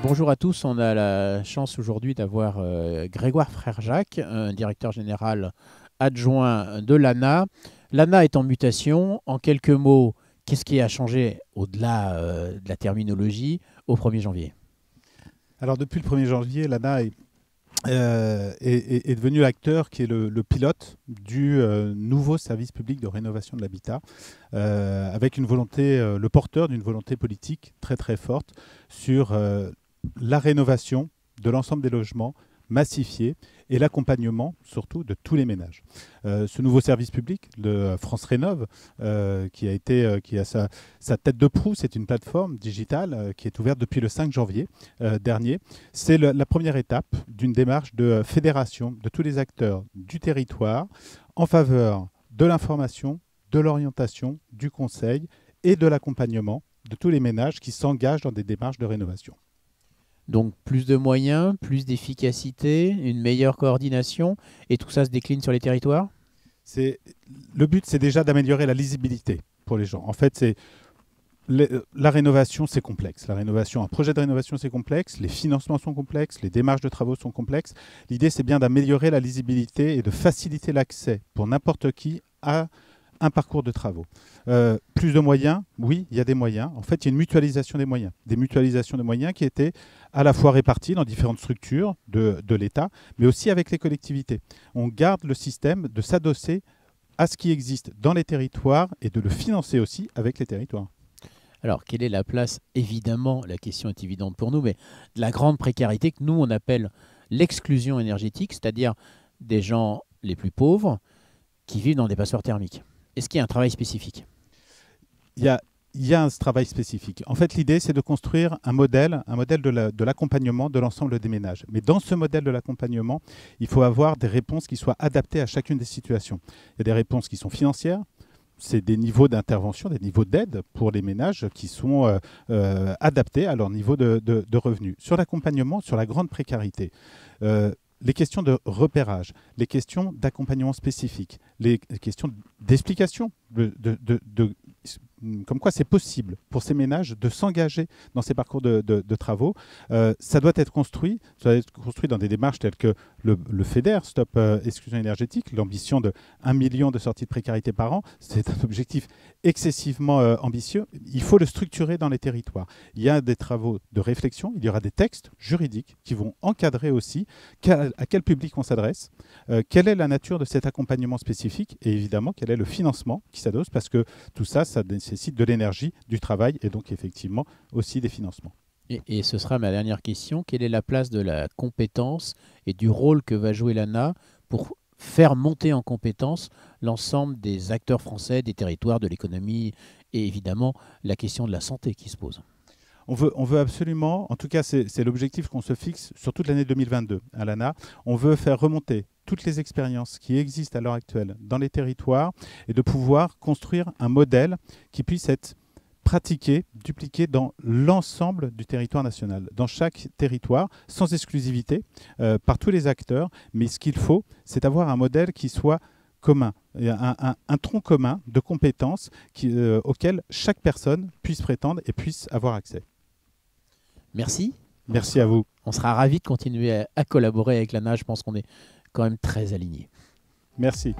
Bonjour à tous, on a la chance aujourd'hui d'avoir Grégoire Frère-Jacques, directeur général adjoint de l'ANA. L'ANA est en mutation. En quelques mots, qu'est-ce qui a changé au-delà de la terminologie au 1er janvier? Alors depuis le 1er janvier, l'ANA est devenu l'acteur qui est le pilote du nouveau service public de rénovation de l'habitat, avec une volonté, le porteur d'une volonté politique très très forte sur la rénovation de l'ensemble des logements massifiés et l'accompagnement surtout de tous les ménages. Ce nouveau service public, le France Rénov, qui a sa tête de proue, c'est une plateforme digitale qui est ouverte depuis le 5 janvier dernier. C'est la première étape d'une démarche de fédération de tous les acteurs du territoire en faveur de l'information, de l'orientation, du conseil et de l'accompagnement de tous les ménages qui s'engagent dans des démarches de rénovation. Donc plus de moyens, plus d'efficacité, une meilleure coordination, et tout ça se décline sur les territoires? Le but, c'est déjà d'améliorer la lisibilité pour les gens. En fait, la rénovation, c'est complexe. La rénovation, un projet de rénovation, c'est complexe. Les financements sont complexes. Les démarches de travaux sont complexes. L'idée, c'est bien d'améliorer la lisibilité et de faciliter l'accès pour n'importe qui à un parcours de travaux. Plus de moyens, oui, il y a des moyens. En fait, il y a une mutualisation des moyens. Des mutualisations de moyens qui étaient à la fois répartis dans différentes structures de l'État, mais aussi avec les collectivités. On garde le système de s'adosser à ce qui existe dans les territoires et de le financer aussi avec les territoires. Alors, quelle est la place? Évidemment, la question est évidente pour nous, mais de la grande précarité que nous, on appelle l'exclusion énergétique, c'est-à-dire des gens les plus pauvres qui vivent dans des passoires thermiques. Est-ce qu'il y a un travail spécifique? Il y a un travail spécifique. En fait, l'idée, c'est de construire un modèle de l'accompagnement de l'ensemble des ménages. Mais dans ce modèle de l'accompagnement, il faut avoir des réponses qui soient adaptées à chacune des situations. Il y a des réponses qui sont financières. C'est des niveaux d'intervention, des niveaux d'aide pour les ménages qui sont adaptés à leur niveau de revenus. Sur l'accompagnement, sur la grande précarité, les questions de repérage, les questions d'accompagnement spécifique, les questions d'explication, comme quoi c'est possible pour ces ménages de s'engager dans ces parcours de travaux. Ça doit être construit dans des démarches telles que le FEDER, Stop Exclusion énergétique, l'ambition de 1 million de sorties de précarité par an. C'est un objectif excessivement ambitieux. Il faut le structurer dans les territoires. Il y a des travaux de réflexion, il y aura des textes juridiques qui vont encadrer aussi à quel public on s'adresse, quelle est la nature de cet accompagnement spécifique et évidemment quel est le financement qui s'adosse, parce que tout ça, ça nécessite de l'énergie, du travail et donc effectivement aussi des financements. Et ce sera ma dernière question. Quelle est la place de la compétence et du rôle que va jouer l'ANA pour faire monter en compétence l'ensemble des acteurs français, des territoires, de l'économie et évidemment la question de la santé qui se pose? On veut absolument, en tout cas c'est l'objectif qu'on se fixe sur toute l'année 2022 à l'ANA, on veut faire remonter toutes les expériences qui existent à l'heure actuelle dans les territoires et de pouvoir construire un modèle qui puisse être pratiqué, dupliqué dans l'ensemble du territoire national, dans chaque territoire, sans exclusivité, par tous les acteurs. Mais ce qu'il faut, c'est avoir un modèle qui soit commun, un tronc commun de compétences auxquelles chaque personne puisse prétendre et puisse avoir accès. Merci. Merci à vous. On sera ravis de continuer à collaborer avec l'ANA. Je pense qu'on est quand même très alignés. Merci.